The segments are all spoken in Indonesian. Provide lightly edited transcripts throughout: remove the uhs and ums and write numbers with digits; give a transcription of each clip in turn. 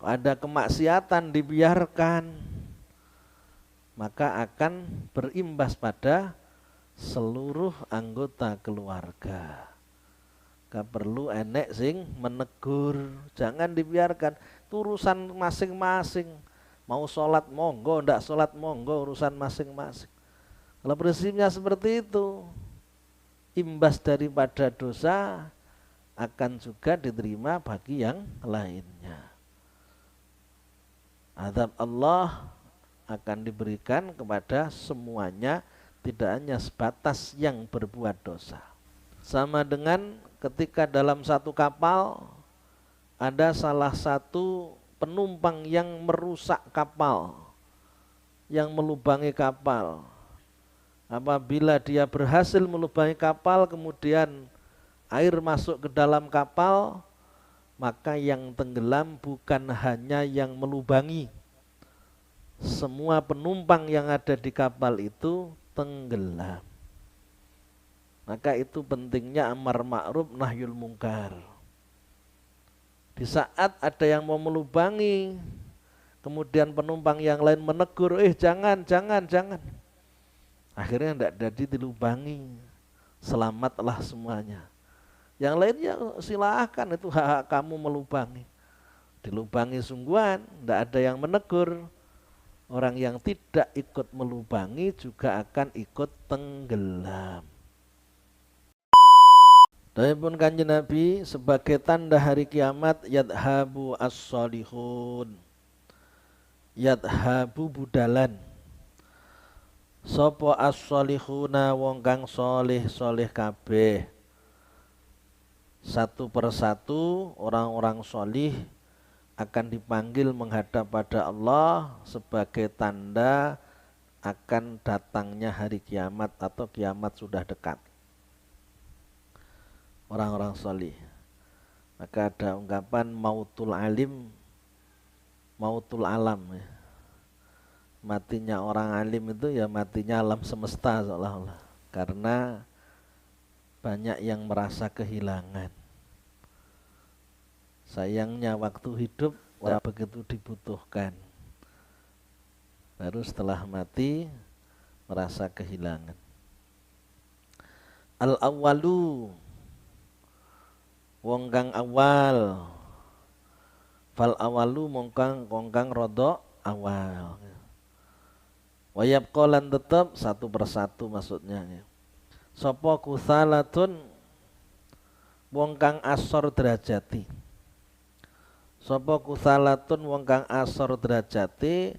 ada kemaksiatan dibiarkan, maka akan berimbas pada seluruh anggota keluarga. Gak perlu enek sing menegur, jangan dibiarkan, itu urusan masing-masing. Mau sholat monggo, ndak sholat monggo, urusan masing-masing. Kalau prinsipnya seperti itu, imbas daripada dosa akan juga diterima bagi yang lainnya. Azab Allah akan diberikan kepada semuanya, tidak hanya sebatas yang berbuat dosa. Sama dengan ketika dalam satu kapal ada salah satu penumpang yang merusak kapal, yang melubangi kapal. Apabila dia berhasil melubangi kapal, kemudian air masuk ke dalam kapal, maka yang tenggelam bukan hanya yang melubangi, semua penumpang yang ada di kapal itu tenggelam. Maka itu pentingnya amar ma'ruf nahyul mungkar. Di saat ada yang mau melubangi, kemudian penumpang yang lain menegur, jangan. Akhirnya tidak jadi dilubangi, selamatlah semuanya. Yang lainnya silahkan, itu hak kamu melubangi. Dilubangi sungguhan, tidak ada yang menegur. Orang yang tidak ikut melubangi juga akan ikut tenggelam. Adapun Kanjeng Nabi sebagai tanda hari kiamat, yadhabu as-solihun, yadhabu budalan. Sopo as-solihuna wong kang solih kabeh. Satu persatu orang-orang solih akan dipanggil menghadap pada Allah sebagai tanda akan datangnya hari kiamat atau kiamat sudah dekat. Orang-orang solih. Maka ada ungkapan mautul alim, mautul alam. Matinya orang alim itu ya matinya alam semesta seolah-olah. Karena banyak yang merasa kehilangan. Sayangnya waktu hidup begitu dibutuhkan. Baru setelah mati merasa kehilangan. Al-awwalu wong kang awal. Fal awalu mongkang rodok awal. Wayab kolan tetap satu persatu maksudnya. Sopo kusalatun wong kang asor derajati. Sopo kusalatun wong kang asor derajati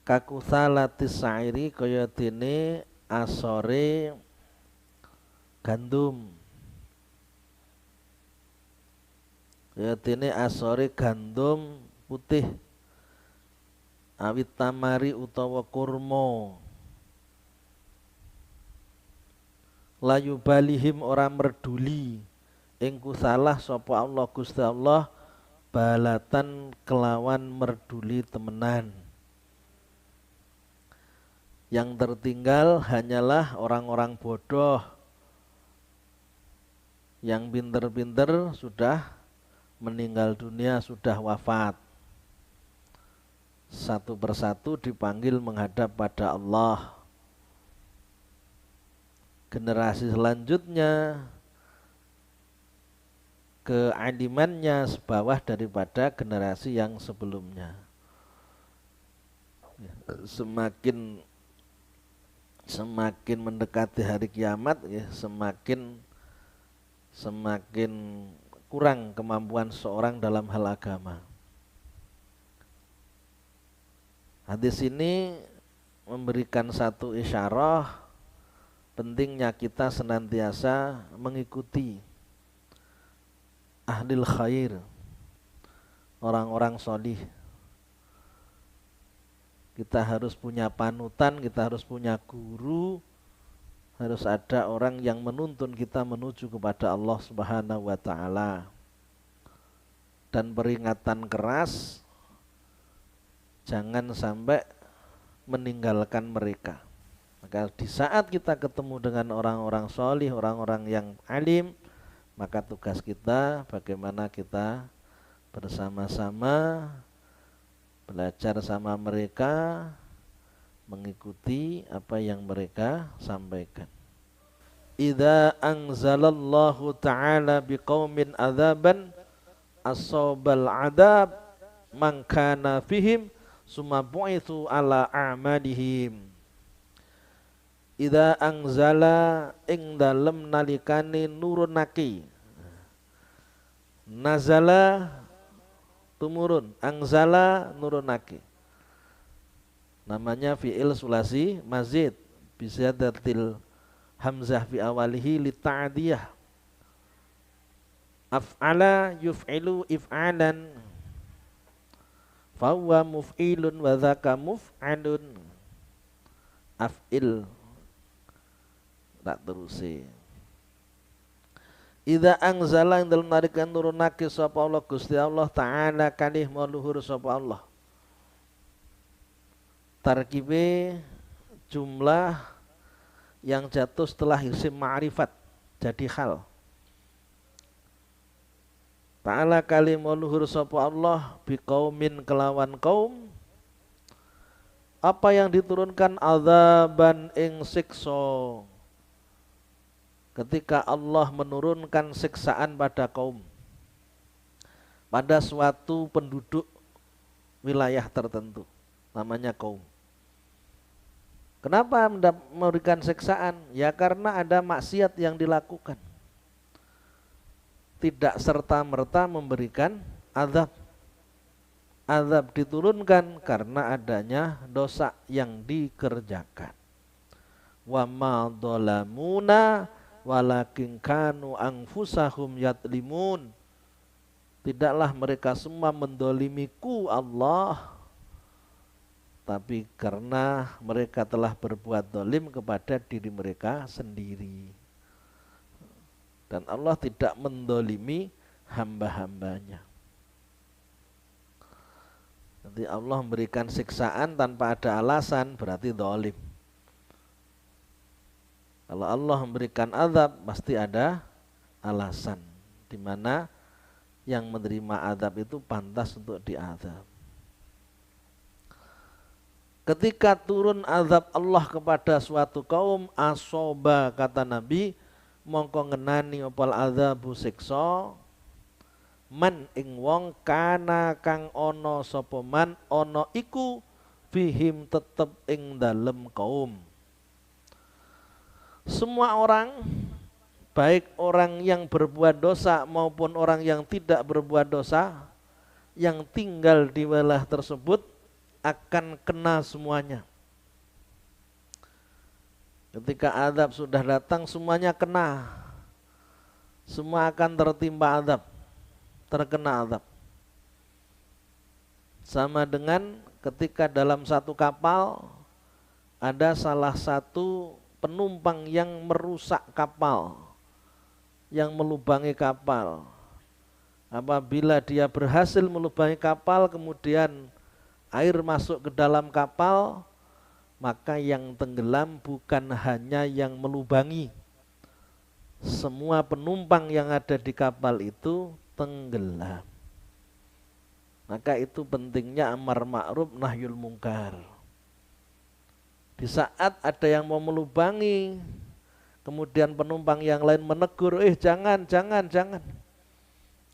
kakusalati sa'iri kaya dene asore gandum. Kaya dene asore gandum putih. Awit tamari utawa kurma. Layu balihim ora merduli ing kusalah sapa Allah Gusti Allah balatan kelawan merduli temenan. Yang tertinggal hanyalah orang-orang bodoh. Yang pinter-pinter sudah meninggal dunia, sudah wafat. Satu persatu dipanggil menghadap pada Allah. Generasi selanjutnya kealimannya sebawah daripada generasi yang sebelumnya. Semakin mendekati hari kiamat, semakin kurang kemampuan seorang dalam hal agama. Hadis ini memberikan satu isyarah pentingnya kita senantiasa mengikuti ahlil khair, orang-orang sholih. Kita harus punya panutan, kita harus punya guru, harus ada orang yang menuntun kita menuju kepada Allah Subhanahu wa ta'ala. Dan peringatan keras, jangan sampai meninggalkan mereka. Maka di saat kita ketemu dengan orang-orang sholih, orang-orang yang alim, maka tugas kita bagaimana kita bersama-sama belajar sama mereka, mengikuti apa yang mereka sampaikan. Idza anzalallahu ta'ala biqaumin adzaban asabal adab man kana fihim summa bu'itsu ala a'madihim. Idza anzala ing dalem nalikane nurunake, nazala tumurun, angzala nurunake. Namanya fi'il sulasi mazid bisadatil hamzah fi awalihi li ta'diyah. Af'ala yuf'ilu if'alan fahuwa muf'ilun wa dzaka muf'alun. Af'il tak terusi. Idza anzala ing dalem narikan nurunake sapa Allah Gusti Allah taala kalih maluhur sapa Allah. Tarkibe jumlah yang jatuh setelah isim ma'rifat jadi hal. Ta'ala kalim luhur sapa Allah biqaumin kelawan kaum. Apa yang diturunkan azaban ing siksa. Ketika Allah menurunkan siksaan pada kaum, pada suatu penduduk wilayah tertentu, namanya kaum. Kenapa memberikan siksaan? Ya karena ada maksiat yang dilakukan. Tidak serta-merta memberikan azab. Azab diturunkan karena adanya dosa yang dikerjakan. Wa ma dhalamuna walakin kanu anfusahum yatlimun. Tidaklah mereka semua mendolimiku Allah, tapi karena mereka telah berbuat dolim kepada diri mereka sendiri. Dan Allah tidak mendolimi hamba-hambanya. Jadi Allah memberikan siksaan tanpa ada alasan berarti dolim. Kalau Allah memberikan azab pasti ada alasan, di mana yang menerima azab itu pantas untuk diazab. Ketika turun azab Allah kepada suatu kaum, asoba kata Nabi, mongko ngenani opal azabu siksa man ing wong kana kang ono sapa man ono iku fihim tetep ing dalem kaum. Semua orang, baik orang yang berbuat dosa maupun orang yang tidak berbuat dosa, yang tinggal di wilayah tersebut akan kena semuanya. Ketika azab sudah datang semuanya kena. Semua akan tertimpa azab, terkena azab. Sama dengan ketika dalam satu kapal ada salah satu penumpang yang merusak kapal, yang melubangi kapal. Apabila dia berhasil melubangi kapal, kemudian air masuk ke dalam kapal, maka yang tenggelam bukan hanya yang melubangi. Semua penumpang yang ada di kapal itu tenggelam. Maka itu pentingnya amar ma'ruf nahyul mungkar. Di saat ada yang mau melubangi, kemudian penumpang yang lain menegur, jangan.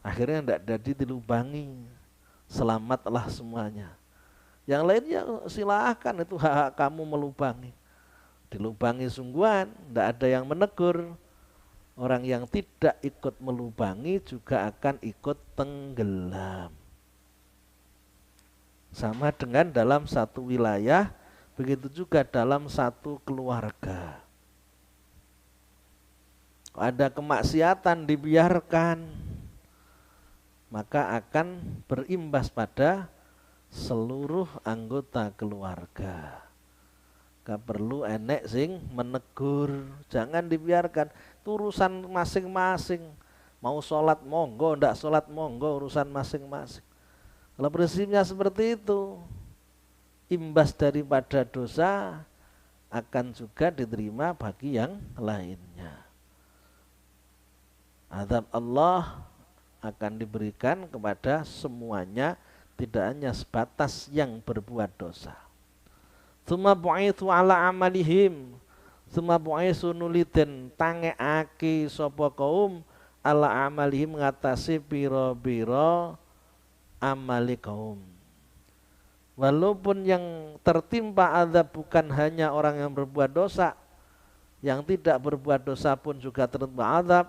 Akhirnya tidak jadi dilubangi, selamatlah semuanya. Yang lainnya silahkan, itu hak kamu melubangi. Dilubangi sungguhan, tidak ada yang menegur. Orang yang tidak ikut melubangi juga akan ikut tenggelam. Sama dengan dalam satu wilayah, begitu juga dalam satu keluarga. Ada kemaksiatan dibiarkan, maka akan berimbas pada seluruh anggota keluarga. Gak perlu enek sing menegur, jangan dibiarkan. Itu urusan masing-masing. Mau sholat monggo, ndak sholat monggo, urusan masing-masing. Kalau prinsipnya seperti itu, imbas daripada dosa akan juga diterima bagi yang lainnya. Azab Allah akan diberikan kepada semuanya, tidak hanya sebatas yang berbuat dosa. Tsumma bu'itsu ala amalihim, tsumma bu'itsu nuliten tangekake sapa kaum ala amalihim ngatasi pira-pira amali kaum. Walaupun yang tertimpa azab bukan hanya orang yang berbuat dosa, yang tidak berbuat dosa pun juga tertimpa azab,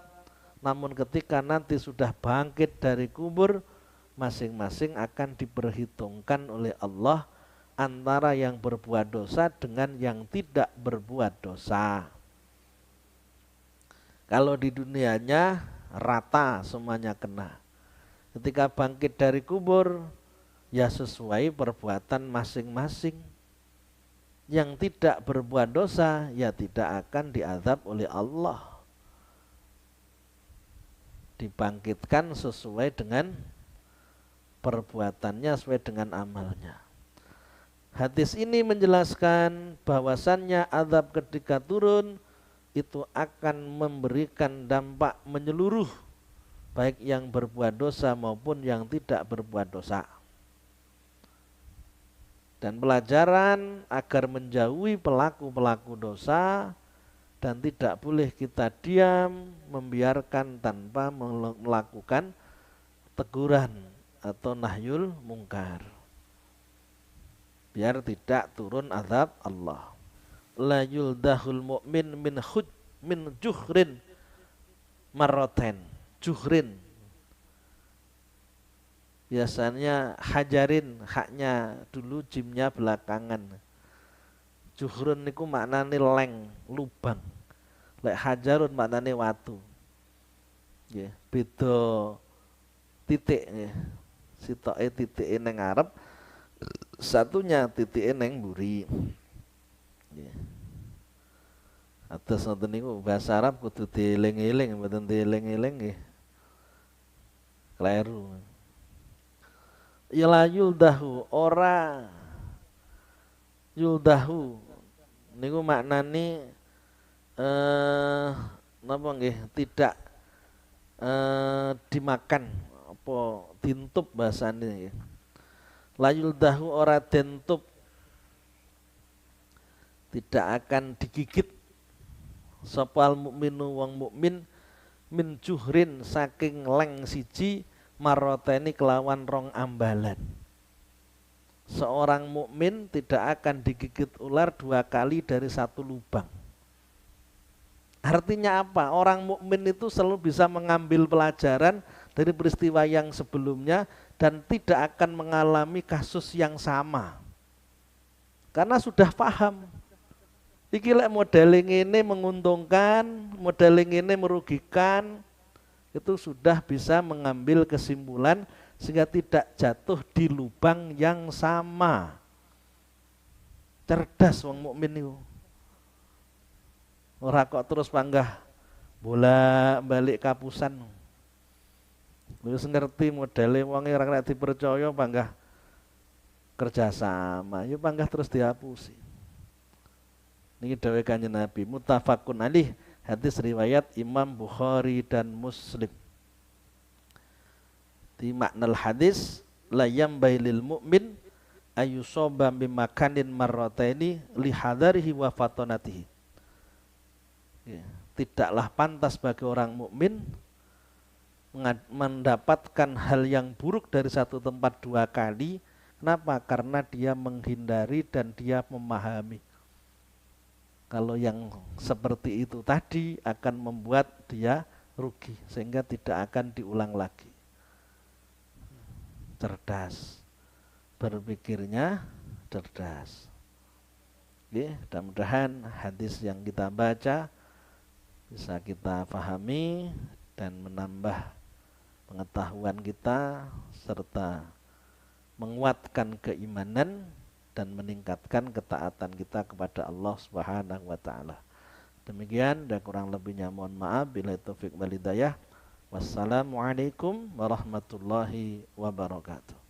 namun ketika nanti sudah bangkit dari kubur, masing-masing akan diperhitungkan oleh Allah antara yang berbuat dosa dengan yang tidak berbuat dosa. Kalau di dunianya rata semuanya kena. Ketika bangkit dari kubur, ya sesuai perbuatan masing-masing. Yang tidak berbuat dosa, ya tidak akan diazab oleh Allah. Dibangkitkan sesuai dengan perbuatannya, sesuai dengan amalnya. Hadis ini menjelaskan bahwasannya azab ketika turun itu akan memberikan dampak menyeluruh, baik yang berbuat dosa maupun yang tidak berbuat dosa. Dan pelajaran agar menjauhi pelaku-pelaku dosa, dan tidak boleh kita diam membiarkan tanpa melakukan teguran atau nahyul mungkar, biar tidak turun azab Allah. La yuldahul mu'min min juhrin marroten. Juhrin biasanya hajarin, haknya dulu, jimnya belakangan. Juhrun niku maknane leng, lubang. Lek hajarun maknane watu. Nggih, beda titik nggih. Sitoke titike ning ngarep, satunya titike ning mburi. Nggih. Atus ngoten niku bahasa Arab kudu dieling-eling, mboten dieling-eling nggih. Kleru. Ya yuldahu, ora yuldahu niku maknane napa nggih, tidak dimakan apa dintup bahasane nggih. La yuldahu, ora dentup, tidak akan digigit sapa al mukminu wong mukmin min juhrin saking leng siji maroteni kelawan rong ambalan. Seorang mukmin tidak akan digigit ular 2 kali dari 1 lubang. Artinya apa? Orang mukmin itu selalu bisa mengambil pelajaran dari peristiwa yang sebelumnya dan tidak akan mengalami kasus yang sama. Karena sudah paham. Iki lek modeling ini menguntungkan, modeling ini merugikan, itu sudah bisa mengambil kesimpulan sehingga tidak jatuh di lubang yang sama. Cerdas wong mukmin niku. Ora kok terus panggah bolak-balik kapusan. Wis ngerti modele wonge ora kena dipercaya panggah kerjasama, ya panggah terus dihapusi. Niki dawuh Kanjeng Nabi, muttafaqun alaih. Hadis riwayat Imam Bukhari dan Muslim. Di makna hadis, la yambai lil mu'min ayusoba bimakanin marrataini lihadarihi wa fatonatihi. Ya, tidaklah pantas bagi orang mukmin mendapatkan hal yang buruk dari satu tempat 2 kali. Kenapa? Karena dia menghindari dan dia memahami. Kalau yang seperti itu tadi akan membuat dia rugi sehingga tidak akan diulang lagi. Cerdas, berpikirnya cerdas. Oke, mudah-mudahan hadis yang kita baca bisa kita pahami dan menambah pengetahuan kita serta menguatkan keimanan dan meningkatkan ketaatan kita kepada Allah Subhanahu wa taala. Demikian, dan kurang lebihnya mohon maaf. Billahi taufik wal hidayah. Wassalamualaikum warahmatullahi wabarakatuh.